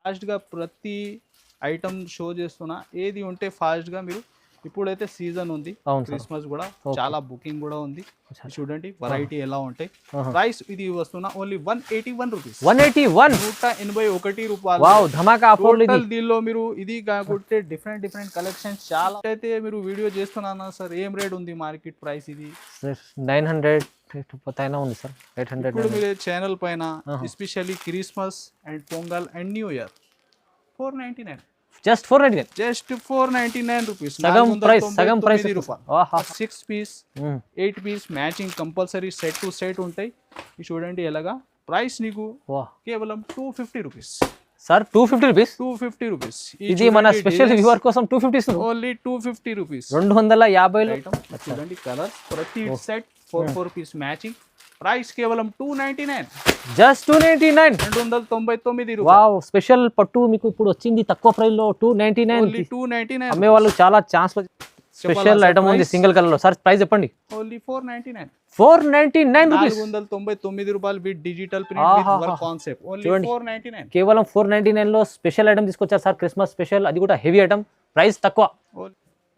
ఫాస్ట్‌గా ప్రతి item show చేస్తున్నా. ఏది ఉంటే ఫాస్ట్‌గా మీరు ఇప్పుడైతే సీజన్ ఉంది. అవును సార్. క్రిస్మస్ గూడా ఓకే. చాలా బుకింగ్ గూడా ఉంది. అచ్చా. చూడండి వెరైటీ ఎలా ఉంటాయి. ఆహా. ప్రైస్ ఇది వస్తున్నా ఓన్లీ రూ. 181. 181 రూపాయలు. వావ్, ధమాకా ఆఫర్లు ఇది. టోటల్ దీనిలో మీరు ఇది కాకుంటే డిఫరెంట్ కలెక్షన్స్ చాలా అయితే మీరు వీడియో చేస్తున్నానా సార్ ఏం రేట్ ఉంది మార్కెట్ ప్రైస్ ఇది? సార్ 900 పైన ఉంది సార్. 800. ఇప్పుడు మీరు ఛానల్ పైన ఆహా. Especially Christmas and Pongal and new year 499 just 499. Just 499 rupees. సగం ప్రైస్ రూపాయలు. ఆహా. 6 piece 8 piece matching compulsory set to set ఉంటాయి. ఇది చూడండి ఎలాగా ప్రైస్ నీకు వాహ్ కేవలం 250 రూపీస్. Sir 250 rupees. 250 రూపీస్. ఇది మన స్పెషల్ వ్యూవర్ కోసం 250 ఇస్తుంది. Only 250 rupees. 250 ఐటమ్ చూడండి కలర్ ప్రతి సెట్ 4 పీస్ మ్యాచింగ్. ప్రైస్ కేవలం 299. జస్ట్ 299. 299 రూపాయలు. వావ్, స్పెషల్ పట్టు మీకు ఇప్పుడు వచ్చింది తక్కువ ప్రైస్ లో 299. ఓన్లీ 299. అమ్మే వాళ్ళు చాలా ఛాన్స్. స్పెషల్ ఐటమ్ ఉంది సింగిల్ కలర్ లో. సార్ ప్రైస్ చెప్పండి. ఓన్లీ 499. 499 రూపీస్. 499 రూపాయలు with digital print with work concept. Only 499. కేవలం 499 లో స్పెషల్ ఐటమ్ తీసుకొచ్చారు సార్. క్రిస్మస్ స్పెషల్, అది కూడా హెవీ ఐటమ్, ప్రైస్ తక్కువ.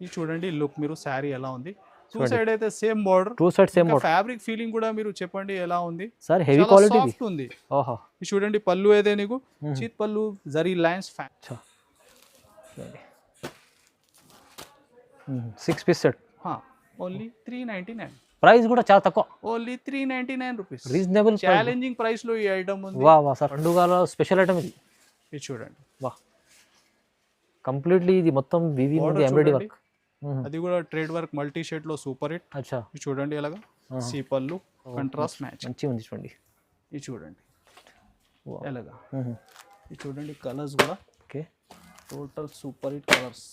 ఇది చూడండి లుక్ మీరు సారీ ఎలా ఉంది. టూ సైడ్ అయితే same border. Two side same border. Fabric feeling కూడా మీరు చెప్పండి ఎలా ఉంది సార్. హెవీ క్వాలిటీ సాఫ్ట్ ఉంది. ఓహో. ఇది చూడండి పల్లు అయితే నీకు చీత్ పల్లు zari lines 6 piece set. Only 399. Price కూడా చాలా తక్కువ. Only 399 rupees. Reasonable challenging price లో ఈ ఐటమ్ ఉంది. వా వా సార్, పండుగలో స్పెషల్ ఐటమ్ ఇది. ఇది చూడండి వా, కంప్లీట్లీ ఇది మొత్తం వివి ఉంది, ఎంబ్రాయిడరీ వర్క్. అది కూడా ట్రేడ్ వర్క్ మల్టీ షేడ్ లో సూపర్ హిట్. అచ్చా. ఇది చూడండి ఎలాగా సి పల్లు కంట్రాస్ట్ మ్యాచ్ మంచిగా ఉంది చూడండి. ఇది చూడండి ఎలాగా. ఇది చూడండి కలర్స్ కూడా okay, total super hit colours.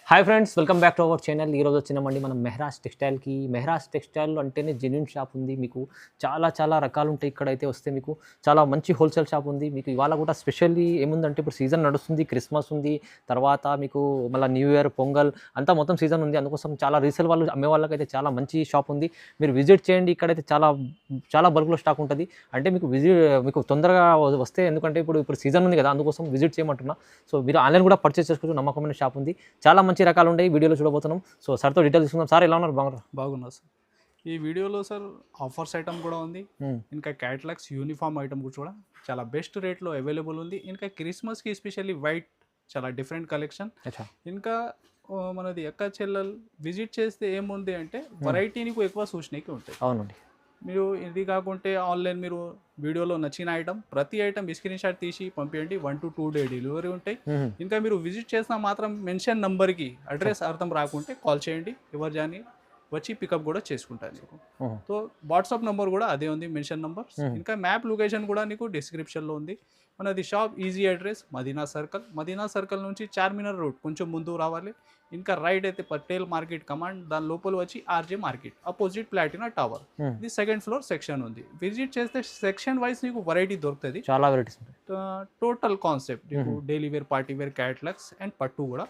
Hi friends, welcome back to our channel. ఈరోజు వచ్చినామండి మనం మెహరాజ్ టెక్స్టైల్కి. మెహరాజ్ టెక్స్టైల్ అంటేనే జెన్యూన్ షాప్ ఉంది. మీకు చాలా రకాలు ఉంటాయి ఇక్కడైతే వస్తే. మీకు చాలా మంచి హోల్సేల్ షాప్ ఉంది. మీకు ఇవాళ కూడా స్పెషల్లీ ఏముందంటే ఇప్పుడు సీజన్ నడుస్తుంది, క్రిస్మస్ ఉంది, తర్వాత మీకు మళ్ళీ న్యూ ఇయర్, పొంగల్ అంతా మొత్తం సీజన్ ఉంది. అందుకోసం చాలా రీసేల్ వాళ్ళు అమ్మే వాళ్ళకైతే చాలా మంచి షాప్ ఉంది. మీరు విజిట్ చేయండి. ఇక్కడైతే చాలా బల్క్లో స్టాక్ ఉంటుంది. అంటే మీకు తొందరగా వస్తే, ఎందుకంటే ఇప్పుడు సీజన్ ఉంది కదా, అందుకోసం విజిట్ చేయమంటున్నా. సో మీరు ఆన్లైన్ కూడా పర్చేస్ చేసుకోవచ్చు. నమ్మకమైన షాప్ ఉంది. చాలా మంచి రకాలు ఉంటాయి. వీడియోలో చూడబోతున్నాం. సో సార్తో డీటెయిల్స్ తీసుకుందాం. సార్ ఎలా ఉన్నారు? బాగున్నా సార్. ఈ వీడియోలో సార్ ఆఫర్స్ ఐటమ్ కూడా ఉంది. ఇంకా క్యాటలాగ్స్ యూనిఫామ్ ఐటమ్ కూడా చాలా బెస్ట్ రేట్లో అవైలబుల్ ఉంది. ఇంకా క్రిస్మస్కి ఎస్పెషల్లీ వైట్ చాలా డిఫరెంట్ కలెక్షన్. ఇంకా మనది ఎక్క చెల్లెల్ విజిట్ చేస్తే ఏముంది అంటే వెరైటీ నీకు ఎక్కువ సూచనకి ఉంటాయి. అవునండి. మీరు ఇది కాకుంటే ఆన్లైన్ మీరు వీడియోలో నచ్చిన ఐటమ్ ప్రతి ఐటమ్ స్క్రీన్ షాట్ తీసి పంపించండి. 1 to 2 డే డెలివరీ ఉంటాయి. ఇంకా మీరు విజిట్ చేసినా మాత్రం మెన్షన్ నంబర్కి అడ్రస్ అర్థం రాకుంటే కాల్ చేయండి. ఎవరు జాని వచ్చి పికప్ కూడా చేసుకుంటారు నీకు. సో వాట్సాప్ నెంబర్ కూడా అదే ఉంది, మెన్షన్ నెంబర్. ఇంకా మ్యాప్ లొకేషన్ కూడా నీకు డిస్క్రిప్షన్లో ఉంది. మనది shop easy address Madina circle నుంచి చార్మినార్ రోడ్ కొంచెం ముందు రావాలి. ఇంకా రైట్ అయితే పటేల్ మార్కెట్ కమాండ్, దాని లోపల వచ్చి RJ market opposite Platina tower. ఇది సెకండ్ ఫ్లోర్ సెక్షన్ ఉంది. విజిట్ చేస్తే సెక్షన్ వైజ్ నీకు వెరైటీ దొరుకుతుంది. చాలా వెరైటీస్ ఉంటాయి. టోటల్ కాన్సెప్ట్ నీకు daily wear, party wear, catalogues and పట్టు కూడా.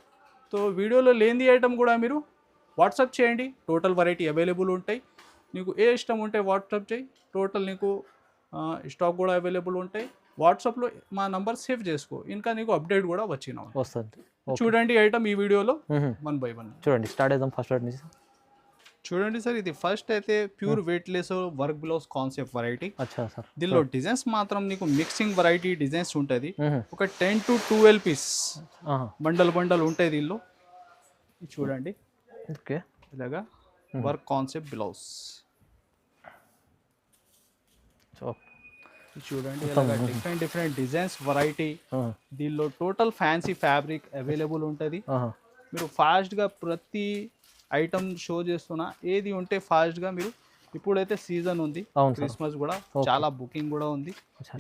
సో వీడియోలో లేని ఐటమ్ కూడా మీరు వాట్సాప్ చేయండి. టోటల్ వెరైటీ అవైలబుల్ ఉంటాయి. నీకు ఏ ఇష్టం ఉంటే వాట్సాప్ చేయి. టోటల్ నీకు స్టాక్ కూడా అవైలబుల్ ఉంటాయి. వాట్సాప్లో మా నంబర్ సేవ్ చేసుకో. ఇంకా నీకు అప్డేట్ కూడా వస్తుంది. చూడండి ఐటమ్ ఈ వీడియోలో 1 by 1 చూడండి. స్టార్ట్ చేద్దాం ఫస్ట్ వాటి నుంచి. చూడండి సార్, ఇది ఫస్ట్ అయితే pure weightless work blouse concept variety. అచ్చా సార్. దీనిలో డిజైన్స్ మాత్రం నీకు మిక్సింగ్ వెరైటీ డిజైన్స్ ఉంటుంది. ఒక 10 to 12 పీస్ బండల్ ఉంటాయి దీనిలో. చూడండి ఓకే, ఇలాగా వర్క్ కాన్సెప్ట్ బ్లౌజ్. చూడండి డిఫరెంట్ డిజైన్స్ వెరైటీ. దీనిలో టోటల్ ఫ్యాన్సీ ఫ్యాబ్రిక్ అవైలబుల్ ఉంటుంది. మీరు ఫాస్ట్గా ప్రతి ఐటమ్ షో చేస్తున్నా. ఏది ఉంటే ఫాస్ట్గా మీరు ఇప్పుడైతే సీజన్ ఉంది, క్రిస్మస్ కూడా చాలా బుకింగ్ కూడా ఉంది.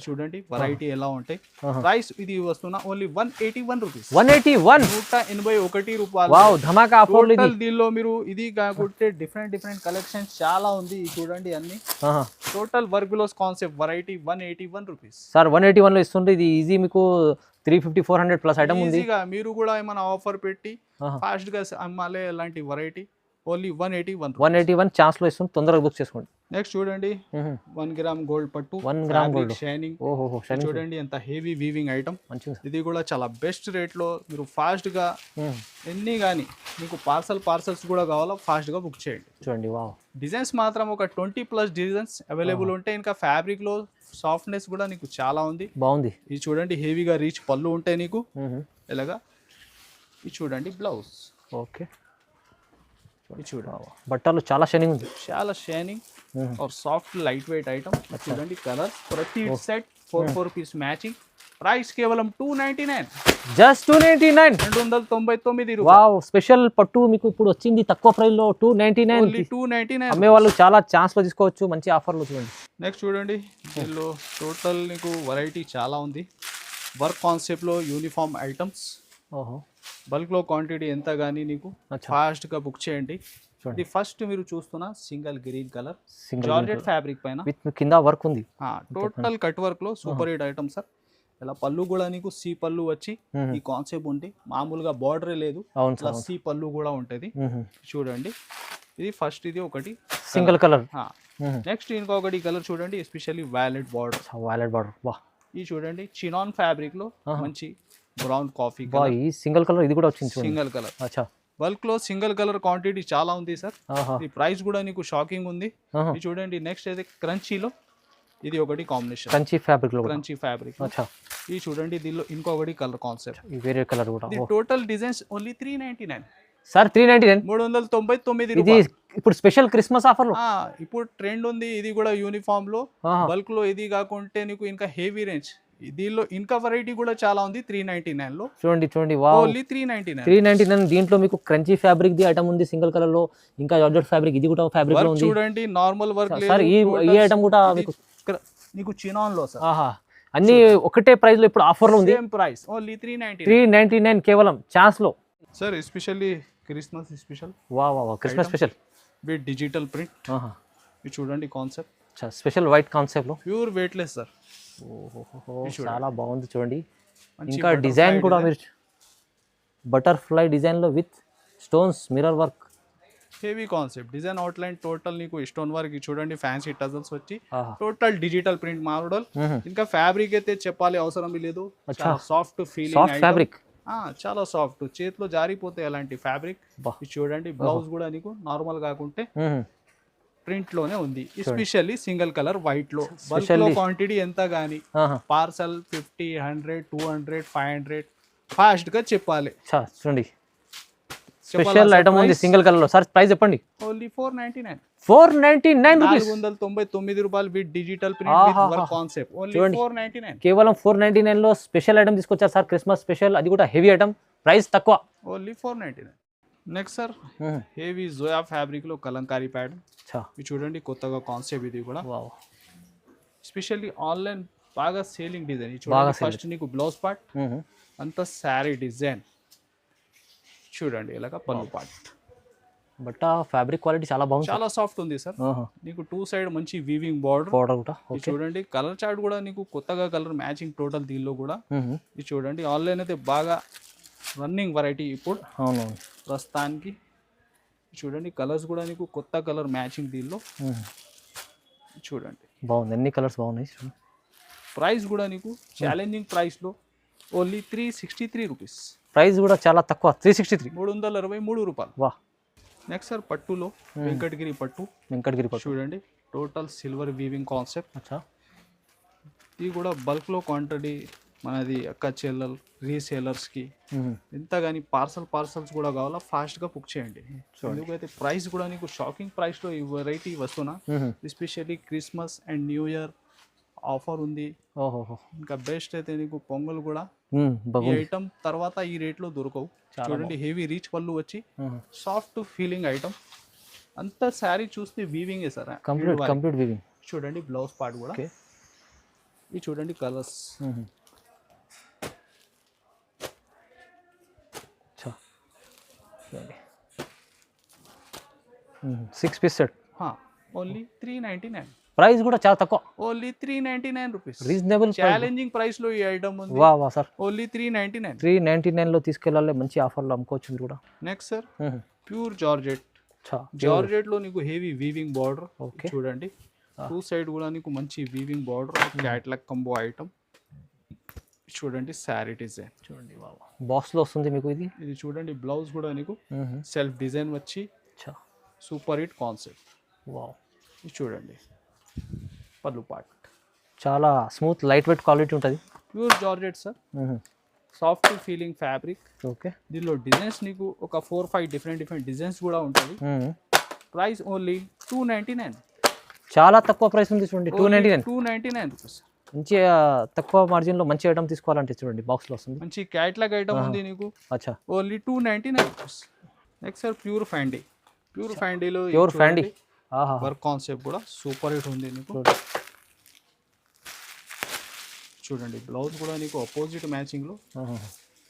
చూడండి వెరైటీ ఎలా ఉంటాయి. ప్రైస్ ఇది వస్తున్నా ఓన్లీ 181 రూపీస్. 181 రూపాయలు. వావ్, ధమాకా ఆఫర్లు ఇది. దీనిలో మీరు ఇది కాకుంటే డిఫరెంట్ కలెక్షన్స్ చాలా ఉంది. చూడండి అన్ని total work blouse concept variety 181 rupees. Sir 181 లో ఇస్తుంటే ఇది ఈజీ మీకు 350-400 ప్లస్ ఐటమ్ ఉంది. మీరు కూడా ఏమైనా ఆఫర్ పెట్టి ఫాస్ట్ గా అమ్మాలే అలాంటి వెరైటీ ఓన్లీ 181 ఛాన్స్ లో ఇస్తుంది. తొందరగా బుక్ చేసుకోండి. నెక్స్ట్ చూడండి 1 గ్రామ్ గోల్డ్ పట్టు 1 గ్రామ్ గోల్డ్ షైనింగ్. ఓహో షైనింగ్ చూడండి ఎంత హెవీ వీవింగ్ ఐటమ్. మంచిగా ఇది కూడా చాలా బెస్ట్ రేట్లో మీరు ఫాస్ట్గా ఎన్ని కానీ మీకు పార్సల్స్ కూడా కావాలా ఫాస్ట్గా బుక్ చేయండి. చూడండి వావ్. డిజైన్స్ మాత్రం ఒక 20+ డిజైన్స్ అవైలబుల్ ఉంటాయి. ఇంకా ఫ్యాబ్రిక్లో సాఫ్ట్నెస్ కూడా నీకు చాలా ఉంది. బాగుంది. ఇది చూడండి హెవీగా రీచ్ పళ్ళు ఉంటాయి నీకు ఇలాగా. ఇది చూడండి బ్లౌజ్. ఓకే ఇది చూడండి బట్టలు చాలా షైనింగ్ ఉంది. చాలా షైనింగ్ और సాఫ్ట్ లైట్ వెయిట్ ఐటమ్. చూడండి కలర్ ప్రతి సెట్ 4 పీస్ మ్యాచింగ్. ప్రైస్ కేవలం 299. జస్ట్ 299. 299 వావ్. స్పెషల్ పట్టు మీకు ఇప్పుడు వచ్చింది తక్కువ ప్రైస్ లో 299. ఓన్లీ 299. అమ్మే వాళ్ళు చాలా ఛాన్స్ లో తీసుకోవచ్చు, మంచి ఆఫర్ లో. చూడండి నెక్స్ట్ చూడండి దీనిలో టోటల్ నీకు వెరైటీ చాలా ఉంది. వర్క్ కాన్సెప్ట్ లో యూనిఫామ్ ఐటమ్స్. ఓహో బల్క్ లో క్వాంటిటీ ఎంత కానీ నీకు ఫాస్ట్ గా బుక్ చేయండి. ఇది ఫస్ట్ మీరు చూస్తున్న single green colour georgette fabric పైన విత్ కింద వర్క్ ఉంది. టోటల్ కట్ వర్క్ లో సూపర్ హిట్ ఐటమ్ సార్. ఇలా పళ్ళు కూడా నీకు సి పళ్ళు వచ్చి ఈ కాన్సెప్ట్ ఉంది. మామూలుగా బార్డర్ లేదు, ఇలా సి పళ్ళు కూడా ఉంటది. చూడండి ఇది ఫస్ట్, ఇది ఒకటి సింగిల్ కలర్. నెక్స్ట్ ఇంకొకటి కలర్ చూడండి, ఎస్పెషల్లీ వైలెట్ బార్డర్. వాహ్. ఇది చూడండి చినాన్ ఫ్యాబ్రిక్ లో మంచి బ్రౌన్ కాఫీ ఈ సింగిల్ కలర్ ఇది కూడా వచ్చింది. Single colour. అచ్చా. బల్క్ లో సింగిల్ కలర్ క్వాంటిటీ చాలా ఉంది సార్. ఈ ప్రైస్ కూడా నీకు షాకింగ్ ఉంది. ఇది చూడండి నెక్స్ట్ అయితే క్రంచీలో ఇది ఒకటి కాంబినేషన్. క్రంచీ ఫ్యాబ్రిక్ లో క్రంచీ ఫ్యాబ్రిక్. అచ్చా. ఇది చూడండి దీనిలో ఇంకొకటి కలర్ కాన్సెప్ట్. ఈ వేరే కలర్ కూడా. Total designs only 399 sir. 399. 399 ఇది ఇప్పుడు స్పెషల్ క్రిస్మస్ ఆఫర్ లో ఇప్పుడు ట్రెండ్ ఉంది. ఇది కూడా యూనిఫామ్ లో బల్క్ లో. ఇది కాకుంటే నీకు ఇంకా హెవీ రేంజ్ దీనిలో ఇంకా వెరైటీ కూడా చాలా ఉంది 399 లో. చూడండి వావ్. ఓన్లీ 399. 399. దీంట్లో మీకు క్రంచీ ఫ్యాబ్రిక్ ది ఐటమ్ ఉంది సింగిల్ కలర్ లో. ఇంకా జార్జెట్ ఫ్యాబ్రిక్ ఇది కూడా ఫ్యాబ్రిక్ లో ఉంది. చూడండి నార్మల్ వర్క్ లేదు సార్. ఈ ఐటమ్ కూడా మీకు చినాన్ లో సార్. అన్ని ఒకటే ప్రైస్ లో ఇప్పుడు ఆఫర్ లో ఉంది. Same price only 399. 399 కేవలం ఛాన్స్ లో sir. Especially Christmas special. Wow Christmas special with digital print. ఇది చూడండి కాన్సెప్ట్ స్పెషల్ వైట్ కాన్సెప్ట్ లో ప్యూర్ వెయిట్లెస్ సార్. చాలా బాగుంది చూడండి. ఇంకా డిజైన్ కూడా మీరు బటర్ఫ్లై డిజైన్ లో with stones mirror work. Heavy concept design outline total నీకు స్టోన్ వర్క్. చూడండి ఫ్యాన్సీ టజల్స్ వచ్చి టోటల్ డిజిటల్ ప్రింట్ మోడల్. ఇంకా ఫ్యాబ్రిక్ అయితే చెప్పాలి అవసరం లేదు. Soft feeling fabric. చాలా సాఫ్ట్, చేతిలో జారిపోతే అలాంటి ఫ్యాబ్రిక్. చూడండి బ్లౌజ్ కూడా నీకు నార్మల్ కాకుంటే ప్రింట్ లోనే ఉంది. ఎస్పెషల్లీ సింగిల్ కలర్ వైట్ లో. బల్క్ లో క్వాంటిటీ ఎంత గానీ పార్సల్ 50, 100, 200, 500 ఫాస్ట్ గా చెప్పాలి. చూడండి స్పెషల్ ఐటమ్ ఉంది సింగిల్ కలర్ లో. సార్ ప్రైస్ చెప్పండి. ఓన్లీ 499. 499 రూపీస్. 499 రూపాయలు with digital print with work concept. Only 499. కేవలం 499 లో స్పెషల్ ఐటమ్ తీసుకొచ్చారు సార్. క్రిస్మస్ స్పెషల్, అది కూడా హెవీ ఐటమ్, ప్రైస్ తక్కువ. ఓన్లీ 499. నెక్స్ట్ సార్ హెవీ జోయా ఫ్యాబ్రిక్ లో కలంకారీ ప్యాటర్న్. ఇది చూడండి కొత్తగా కాన్సెప్ట్ ఇది కూడా. ఎస్పెషల్లీ ఆన్లైన్ బాగా సేలింగ్ డిజైన్. ఇది చూడండి ఫస్ట్ నీకు బ్లౌజ్ పార్ట్ అంతా శారీ డిజైన్. చూడండి ఇలాగా పళ్ళు పార్ట్. బట్ ఫ్యాబ్రిక్ క్వాలిటీ చాలా బాగుంది, చాలా సాఫ్ట్ ఉంది సార్. నీకు 2 సైడ్ మంచి వీవింగ్ బార్డర్ కూడా. చూడండి కలర్ చార్ట్ కూడా నీకు కొత్తగా కలర్ మ్యాచింగ్ టోటల్ దీనిలో కూడా. ఇది చూడండి ఆన్లైన్ అయితే బాగా రన్నింగ్ వెరైటీ ఇప్పుడు ప్రస్తుతానికి. చూడండి కలర్స్ కూడా నీకు కొత్త కలర్ మ్యాచింగ్ దీనిలో. చూడండి బాగుంది, అన్ని కలర్స్ బాగున్నాయి. ప్రైస్ కూడా నీకు ఛాలెంజింగ్ ప్రైస్ లో ఓన్లీ 363 రూపీస్. ప్రైస్ కూడా చాలా తక్కువ, 363. 323 రూపాయలు. వా. నెక్స్ట్ సార్ పట్టులో వెంకటగిరి పట్టు. చూడండి టోటల్ సిల్వర్ వీవింగ్ కాన్సెప్ట్. ఇది కూడా బల్క్ లో క్వాంటిటీ మనది అక్క చెల్లెల్ రీసేలర్స్కి ఎంత కానీ పార్సల్స్ కూడా కావాలా ఫాస్ట్గా బుక్ చేయండి. ఎందుకైతే ప్రైస్ కూడా నీకు షాకింగ్ ప్రైస్లో ఈ వెరైటీ వస్తున్నా. Especially Christmas and new year offer ఉంది. ఇంకా బెస్ట్ అయితే నీకు పొంగల్ కూడా ఈ ఐటమ్ తర్వాత ఈ రేట్లో దొరకవు. చూడండి హెవీ రీచ్ పళ్ళు వచ్చి సాఫ్ట్ ఫీలింగ్ ఐటమ్. అంత శారీ చూస్తే వీవింగే సార్, కంప్లీట్ వీవింగ్. చూడండి బ్లౌజ్ పార్ట్ కూడా. ఇది చూడండి colours. 6 piece set. Only 399. Price కూడా చాలా తక్కువ, only 399 rupees. Reasonable challenging price లో ఈ ఐటమ్ ఉంది. వా సార్. ఓన్లీ 399. 399 లో తీసుకెళ్ళాలి, మంచి ఆఫర్లో అమ్ముకోవచ్చు కూడా. Next sir pure georgette. Georgette లో నీకు హెవీ వీవింగ్ బార్డర్ ఓకే చూడండి, టూ సైడ్ కూడా నీకు మంచి weaving border, catalogue combo item చూడండి. శారీ డిజైన్ చూడండి, బాక్స్ లో వస్తుంది మీకు ఇది. ఇది చూడండి, బ్లౌజ్ కూడా నీకు సెల్ఫ్ డిజైన్ వచ్చి సూపర్ హిట్ కాన్సెప్ట్. వావ్, ఇది చూడండి పళ్ళు పార్ట్, చాలా స్మూత్ లైట్ వెయిట్ క్వాలిటీ ఉంటుంది. Pure georgette sir, soft feeling fabric. Okay, దీనిలో డిజైన్స్ నీకు ఒక 4-5 డిఫరెంట్ డిజైన్స్ కూడా ఉంటుంది. Price only 299. చాలా తక్కువ ప్రైస్ ఉంది చూడండి, 299. 299 రూపీస్. మంచి తక్కువ మార్జిన్ లో మంచి ఐటమ్ తీసుకోవాలంటే చూడండి, బాక్స్ లో వస్తుంది. మంచి క్యాట్లాగ్ ఐటమ్ ఉంది నీకు. అచ్చా, only 299 rupees. Next sir pure ఫ్యాండీలో ప్యూర్ ఫ్యాండీ వర్క్ కాన్సెప్ట్ కూడా సూపర్ హిట్ ఉంది నీకు. చూడండి, బ్లౌజ్ కూడా నీకు అపోజిట్ మ్యాచింగ్ లో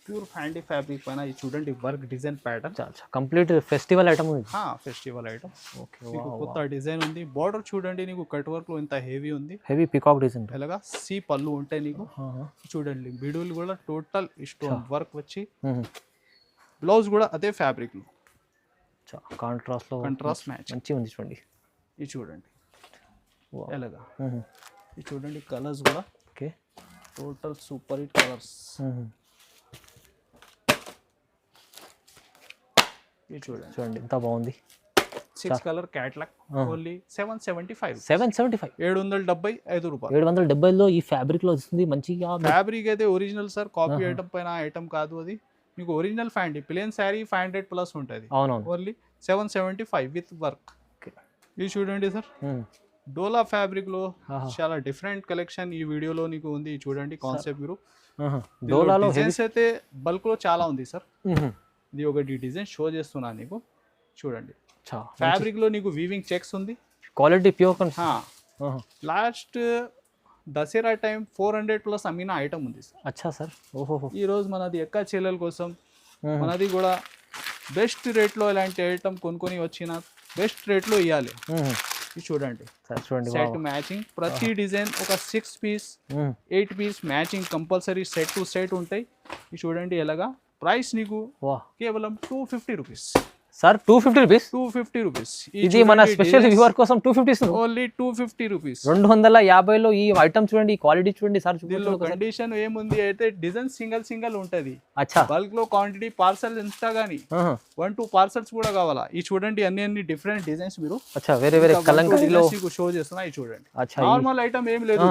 ప్యూర్ ఫ్యాండీ ఫ్యాబ్రిక్ పైన ఇది చూడండి work design pattern. Complete festival item ఉంది. Festival item. ఓకే, కొత్త డిజైన్ ఉంది. బార్డర్ చూడండి నీకు కట్ వర్క్ లో ఎంత హెవీ ఉంది, హెవీ పికాక్ డిజైన్. ఎలాగా సి పళ్ళు ఉంటాయి నీకు. చూడండి బిడులు కూడా టోటల్ స్టోన్ వర్క్ వచ్చి, బ్లౌజ్ కూడా అదే ఫ్యాబ్రిక్ లో కాంట్రాస్ట్ మ్యాచ్ మంచిగా ఉంది చూడండి. ఇది చూడండి ఎలాగా, ఇది చూడండి కలర్స్ కూడా okay, total super hit colours. ఇది చూడండి ఎంత బాగుంది. 6 కలర్ క్యాట్లాగ్ ఓన్లీ 775. 775 రూపాయలు. 770లో ఈ ఫ్యాబ్రిక్ లో వస్తుంది మంచిగా. ఫ్యాబ్రిక్ అయితే ఒరిజినల్ సార్, కాపీ ఐటమ్ పైన ఐటమ్ కాదు అది. మీకు ఒరిజినల్ ఫ్యాండీ ప్లేన్ శారీ 500+ ఉంటుంది. అవునవును, ఓన్లీ 775 విత్ వర్క్. ఇది చూడండి సార్, డోలా ఫ్యాబ్రిక్ లో చాలా డిఫరెంట్ కలెక్షన్ ఈ వీడియోలో నీకు ఉంది. చూడండి కాన్సెప్ట్ మీరు. డోలాలో డిజైన్స్ అయితే బల్క్ లో చాలా ఉంది సార్. ఇది ఒకటి డిజైన్ షో చేస్తున్నాను నీకు. చూడండి ఫ్యాబ్రిక్ లో నీకు వీవింగ్ చెక్స్ ఉంది, quality pure. Last Dasara time 400+ అమ్మిన ఐటమ్ ఉంది సార్. అచ్చా సార్, ఓహో. ఈ రోజు మనది ఎక్క చెల్లెల కోసం మనది కూడా బెస్ట్ రేట్లో ఇలాంటి ఐటమ్ కొనుక్కొని వచ్చిన బెస్ట్ రేట్లో ఇవ్వాలి. ఇది చూడండి సెట్ మ్యాచింగ్, ప్రతి డిజైన్ ఒక 6 piece 8 piece matching compulsory set to set ఉంటాయి. ఇది చూడండి ఎలాగా. ప్రైస్ నీకు కేవలం 250 రూపీస్ సార్. 250 రూపీస్. 250 రూపీస్. ఇది మన స్పెషల్ వ్యూవర్ కోసం 250. Only 250 rupees. 250లో ఈ ఐటమ్ చూడండి, ఈ క్వాలిటీ చూడండి సార్. దీనిలో కండిషన్ ఏముంది అయితే డిజైన్ సింగిల్ ఉంటది. అచ్చా, బల్క్ లో క్వాంటిటీ పార్సల్ ఎంత గానీ 1-2 పార్సల్స్ కూడా కావాలా. ఈ చూడండి అన్ని డిఫరెంట్ డిజైన్స్ మీరు. అచ్చా, వేరే కలంకారీలో షో చేస్తున్నా. ఇది చూడండి, అచ్చా, నార్మల్ ఐటమ్ ఏం లేదు.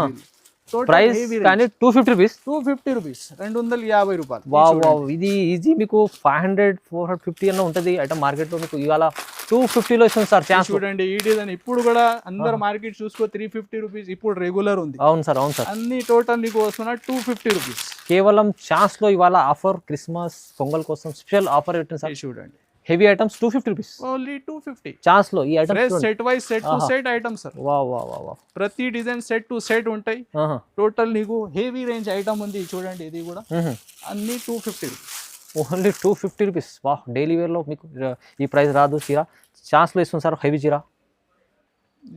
ప్రైస్ కానీ 250 రూపీస్. 250 రూపీస్, 250 రూపాయలు. వావ్, ఇది ఈజీ మీకు 500-450 అన్న ఉంటుంది ఐటమ్ మార్కెట్ లో. మీకు ఇవాళ 250లో ఇస్తుంది సార్ ఛాన్స్. చూడండి ఈ డిజైన్ ఇప్పుడు కూడా అందరు మార్కెట్ చూసుకో 350 రూపీస్ ఇప్పుడు రెగ్యులర్ ఉంది. అవును సార్, అవును సార్. అన్ని టోటల్ నీకు వస్తున్నా 250 రూపీస్. కేవలం ఛాన్స్ లో ఇవాళ ఆఫర్, క్రిస్మస్ పొంగల్ కోసం స్పెషల్ ఆఫర్ పెట్టింది సార్. చూడండి heavy items 250 rupees. Only 250 chance లో ఈ items set wise set to set item sir. Wow, ప్రతి డిజైన్ సెట్ టు సెట్ ఉంటాయి. టోటల్ నీకు హెవీ రేంజ్ ఐటమ్ ఉంది. చూడండి ఇది కూడా అన్ని 250 రూపీస్. Only 250 rupees. వాహ్, డైలీ వేర్ లో మీకు ఈ ప్రైస్ రాదు. చీర ఛాన్స్ లో ఇస్తుంది సార్, హెవీ చీర.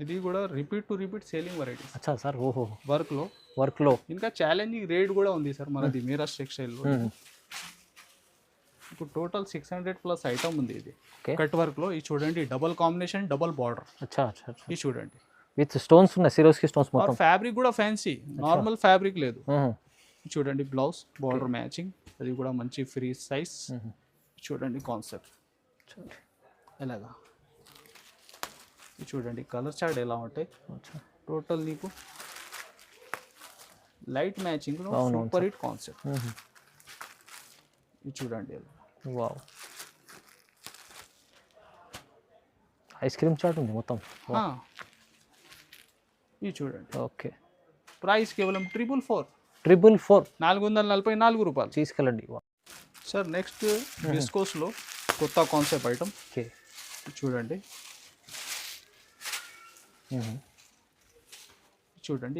ఇది కూడా repeat to repeat selling variety. అచ్చా సార్, ఓహో. వర్క్ లో ఇంకా ఛాలెంజింగ్ రేట్ కూడా ఉంది సార్ మనది మీరాజ్ టెక్స్టైల్ లో. ఇప్పుడు టోటల్ 600+ ఐటమ్ ఉంది. ఇది కట్ వర్క్ లో. ఇది చూడండి డబుల్ కాంబినేషన్, డబుల్ బార్డర్. అచ్చా, ఇది చూడండి విత్ స్టోన్స్ ఉన్నాయి, సిరోస్కి స్టోన్స్ మొత్తం. ఫ్యాబ్రిక్ కూడా ఫ్యాన్సీ, నార్మల్ ఫ్యాబ్రిక్ లేదు. చూడండి బ్లౌజ్ బార్డర్ మ్యాచింగ్, అది కూడా మంచి ఫ్రీ సైజ్. చూడండి కాన్సెప్ట్ ఎలాగా. చూడండి కలర్ చార్ట్ ఎలా ఉంటాయి. టోటల్ నీకు light matching super hit concept. ఇది చూడండి వావ్, ఐస్ క్రీమ్ చాట్ ఉంది మొత్తం. ఇది చూడండి. ఓకే, ప్రైస్ కేవలం 444. 444 రూపాయలు. తీసుకెళ్ళండి సార్. నెక్స్ట్ డిస్కోస్ లో కొత్త కాన్సెప్ట్ ఐటమ్. చూడండి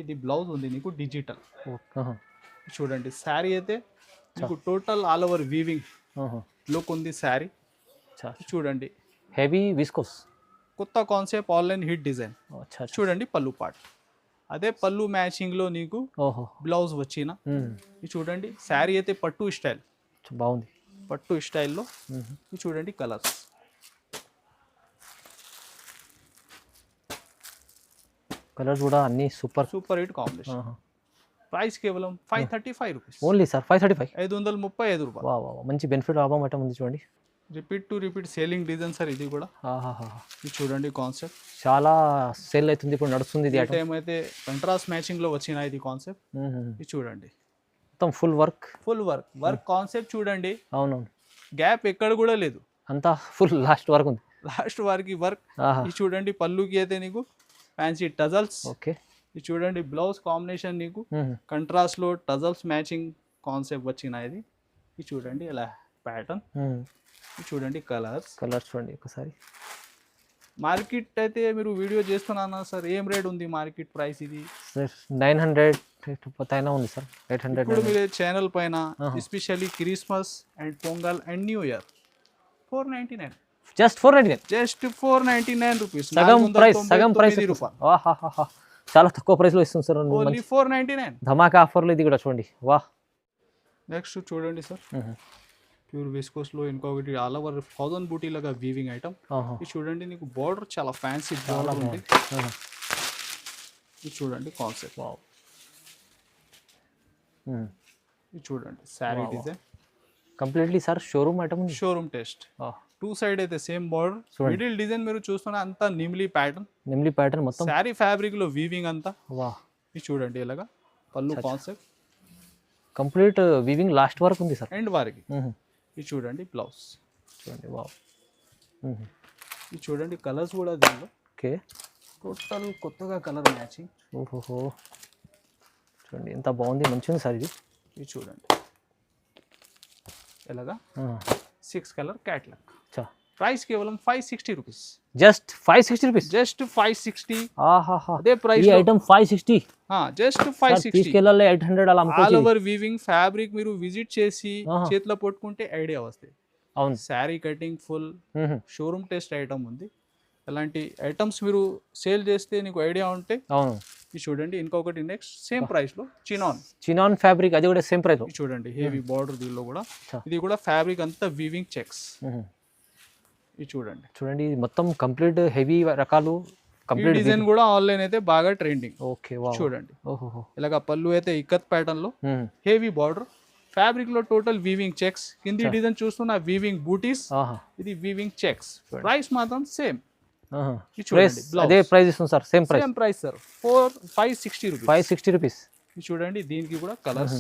ఇది బ్లౌజ్ ఉంది నీకు డిజిటల్. చూడండి శారీ అయితే మీకు total all over weaving look ఉంది శారీ. చూడండి హెవీ విస్కోస్, కొత్త కాన్సెప్ట్ ఆన్లైన్ హిట్ డిజైన్. చూడండి పళ్ళు పార్ట్, అదే పళ్ళు మ్యాచింగ్ లో నీకు బ్లౌజ్ వచ్చిన. చూడండి శారీ అయితే పట్టు స్టైల్ బాగుంది. పట్టు స్టైల్లో చూడండి కలర్స్. కలర్స్ కూడా అన్ని super. Super hit combination. Price కేవలం 535 రూపీస్. Only sir 535. 535 రూపాయలు. వా వా మంచి బెనిఫిట్ లాభం ఐటమ్ ఉంది చూడండి. Repeat to repeat selling design sir ఇది కూడా. ఇది చూడండి కాన్సెప్ట్ చాలా సేల్ అవుతుంది ఇప్పుడు నడుస్తుంది ఇది ఐటమ్. టైం అయితే కంట్రాస్ట్ మ్యాచింగ్ లో వచ్చిన ఇది కాన్సెప్ట్. ఇది చూడండి మొత్తం ఫుల్ వర్క్ కాన్సెప్ట్ చూడండి. అవునవును, గ్యాప్ ఎక్కడ కూడా లేదు, అంతా ఫుల్ లాస్ట్ వర్క్ ఉంది. లాస్ట్ వారికి వర్క్. ఇది చూడండి పళ్ళుకి అయితే నీకు ఫ్యాన్సీ టజల్స్. ఓకే, ఇది చూడండి బ్లౌజ్ కాంబినేషన్ నీకు కంట్రాస్ట్ లో టజల్స్ మ్యాచింగ్ కాన్సెప్ట్ వచ్చిన ఇది. ఇది చూడండి ఇలా ప్యాటర్న్. ఇది చూడండి కలర్స్ చూడండి ఒకసారి. మార్కెట్ అయితే మీరు వీడియో చేస్తున్నానా సార్, ఏం రేట్ ఉంది మార్కెట్ ప్రైస్ ఇది? సార్ 900 పైన ఉంది సార్. 800. ఇప్పుడు మీరు ఛానల్ పైన especially Christmas and Pongal and new year 499. Just 499. Just 499 rupees. సగం ప్రైస్ రూపాయలు. చాలా తక్కువ ప్రైస్ లో ఇస్తుంది సార్. ఓన్లీ 499 ధమాకా ఆఫర్లో ఇది కూడా చూడండి. వాహ్. నెక్స్ట్ చూడండి సార్, ప్యూర్ విస్కోస్ లో ఇంకొకటి ఆల్ ఓవర్ 1000 బూటీ లాగా వీవింగ్ ఐటమ్. ఇది చూడండి నీకు బార్డర్ చాలా ఫ్యాన్సీ బార్డర్ ఉంది. ఇది చూడండి కాన్సెప్ట్. ఇది చూడండి sari design completely sir showroom item. Showroom test. Two side అయితే సేమ్ బార్డర్. మిడిల్ డిజైన్ మీరు చూస్తున్న అంతా నిమ్లీ ప్యాటర్న్ మొత్తం శారీ ఫ్యాబ్రిక్ లో వీవింగ్ అంతా. వాహ్. ఇది చూడండి ఇలాగా పళ్ళు కాన్సెప్ట్ కంప్లీట్ వీవింగ్ లాస్ట్ వరకు ఉంది సార్, ఎండ్ వరకు. ఇది చూడండి బ్లౌజ్ చూడండి. వావ్. ఇది చూడండి కలర్స్ కూడా దీనిలో. ఓకే, టోటల్ కొత్తగా కలర్ మ్యాచింగ్. ఓహోహో చూడండి ఎంత బాగుంది, మంచిగా ఉంది సార్ ఇది. ఇది చూడండి ఎలాగా 6 కలర్ క్యాట్లాగ్. ప్రైస్ కేవలం 560 రూపీస్. Just 560 rupees. జస్ట్ 560. ఆహాహా, అదే ప్రైస్ ఈ ఐటమ్ 560. జస్ట్ 560. తీసుకెళ్ళాలి 800 అలా ఆల్ ఓవర్ వీవింగ్ ఫ్యాబ్రిక్ మీరు విజిట్ చేసి చేతిలో పట్టుకుంటే ఐడియా వస్తాయి. అవును, sari cutting full showroom test item ఉంది. అలాంటి ఐటమ్స్ మీరు సేల్ చేస్తే నీకు ఐడియా ఉంటే. అవును. ఇది చూడండి ఇంకొకటి నెక్స్ట్ సేమ్ ప్రైస్ లో చినాన్ ఫ్యాబ్రిక్, అది కూడా సేమ్ ప్రైస్. చూడండి హెవీ బార్డర్ దీనిలో కూడా. ఇది కూడా ఫ్యాబ్రిక్ అంతా వీవింగ్ చెక్స్. ఇది చూడండి ఇది మొత్తం కంప్లీట్ హెవీ రకాలు. కంప్లీట్ డిజైన్ కూడా ఆన్లైన్ అయితే బాగా ట్రెండింగ్. ఓకే, చూడండి ఇలాగ పళ్ళు అయితే ఇక్కత్ ప్యాటర్న్ లో హెవీ బార్డర్ ఫ్యాబ్రిక్ లో టోటల్ వీవింగ్ చెక్స్. కింది డిజైన్ చూస్తున్న వీవింగ్ బూటీస్, ఇది వీవింగ్ చెక్స్. ప్రైస్ మాత్రం సేమ్. అదే ప్రైస్ ఇస్తుంది sir, same price sir 560 rupees. చూడండి దీనికి కూడా కలర్స్.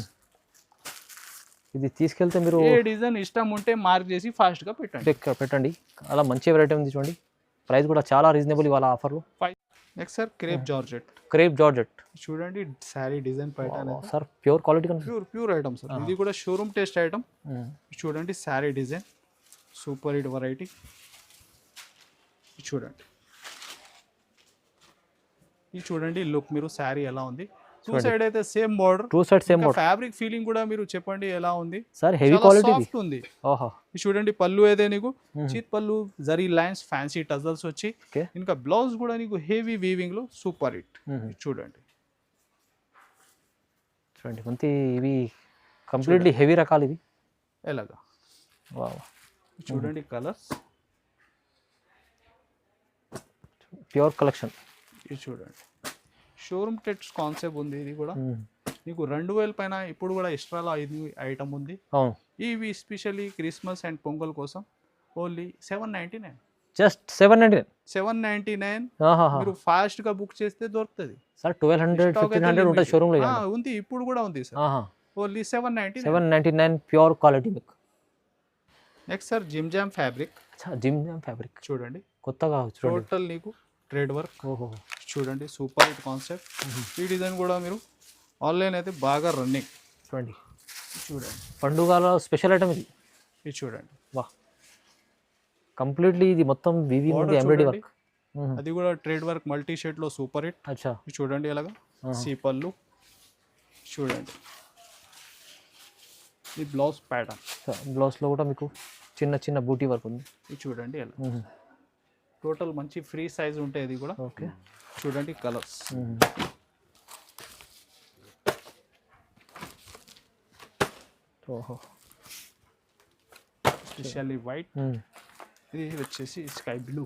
ఇది తీసుకెళ్తే మీరు ఏ డిజైన్ ఇష్టం ఉంటే మార్క్ చేసి ఫాస్ట్ గా పెట్టండి. అలా మంచి వెరైటీ ఉంది చూడండి. ప్రైస్ కూడా చాలా రీజనబుల్ ఇవాళ ఆఫర్లు. Next sir crepe georgette. చూడండి sari design pattern sir, pure quality, pure item sir. ఇది కూడా షోరూమ్ టెస్ట్ ఐటమ్. చూడండి sari design super hit variety. చూడండి లుక్ మీరు శారీ ఎలా ఉంది. టూ సైడ్ అయితే సేమ్ బార్డర్. ఫ్యాబ్రిక్ ఫీలింగ్ కూడా మీరు చెప్పండి ఎలా ఉంది సార్. హెవీ క్వాలిటీ ఉంది. చూడండి పళ్ళు అయితే నీకు చీత్ పళ్ళు జరీ లైన్స్ ఫ్యాన్సీ టజల్స్ వచ్చి ఇంకా బ్లౌజ్ కూడా నీకు హెవీ వీవింగ్ లో సూపర్ హిట్. చూడండి మంచి ఇవి కంప్లీట్లీ హెవీ రకాలు ఇవి ఎలాగా. చూడండి కలర్స్ ప్యూర్ కలెక్షన్. ఇది చూడండి షోరూమ్ టెక్స్ కాన్సెప్ట్ ఉంది. ఇది కూడా నీకు 2000 పైన ఇప్పుడు కూడా ఎక్స్ట్రాలో 5 ఐటమ్ ఉంది. ఇవి స్పెషల్లీ క్రిస్మస్ అండ్ పొంగల్ కోసం ఓన్లీ 799. జస్ట్ 799. మీరు ఫాస్ట్ గా బుక్ చేస్తే దొరుకుతుంది సార్. 1200 1500 ఉంటుంది షోరూమ్ లో. ఉంది ఇప్పుడు కూడా ఉంది sir. Only 799 pure quality. Next sir gym jam fabric. చూడండి కొత్తగా టోటల్ నీకు ట్రేడ్ వర్క్. చూడండి సూపర్ హిట్ కాన్సెప్ట్. ఈ డిజైన్ కూడా మీరు ఆన్లైన్ అయితే బాగా రన్నింగ్. చూడండి పండుగలో స్పెషల్ ఐటమ్ ఇది. ఇది చూడండి వాహ్, కంప్లీట్లీ ఇది మొత్తం వీవింగ్ ఎంబ్రాయిడరీ వర్క్. అది కూడా ట్రేడ్ వర్క్ మల్టీ షేడ్ లో సూపర్ హిట్. అచ్చా, చూడండి ఎలాగా సీపల్లు. చూడండి ఈ బ్లౌజ్ ప్యాటర్న్. బ్లౌజ్ లో కూడా మీకు చిన్న చిన్న బూటీ వర్క్ ఉంది. ఇది చూడండి ఎలా టోటల్ మంచి ఫ్రీ సైజ్ ఉంటాయి. ఇది కూడా ఓకే. చూడండి కలర్స్. Specially white. ఇది వచ్చేసి స్కై బ్లూ.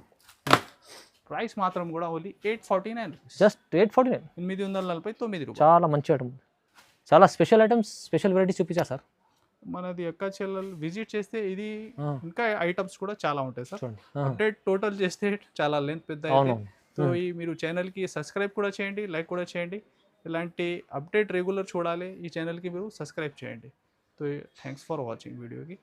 ప్రైస్ మాత్రం కూడా ఓన్లీ 849 రూపీస్. జస్ట్ 849. 849 రూపాయలు. చాలా మంచి ఐటమ్, చాలా స్పెషల్ ఐటమ్స్, స్పెషల్ వెరైటీ చూపించారు సార్. మనది అక్క చెల్లెలు విజిట్ చేస్తే ఇది ఇంకా ఐటమ్స్ కూడా చాలా ఉంటాయి సార్. చూడండి. అప్డేట్ టోటల్ చేస్తే చాలా లెంత్ పెద్ద అవును. సో ఈ మీరు ఛానల్కి సబ్స్క్రైబ్ కూడా చేయండి, లైక్ కూడా చేయండి. ఇలాంటి అప్డేట్ రెగ్యులర్ చూడాలి ఈ ఛానల్కి మీరు సబ్స్క్రైబ్ చేయండి. సో థ్యాంక్స్ ఫర్ వాచింగ్ వీడియోకి.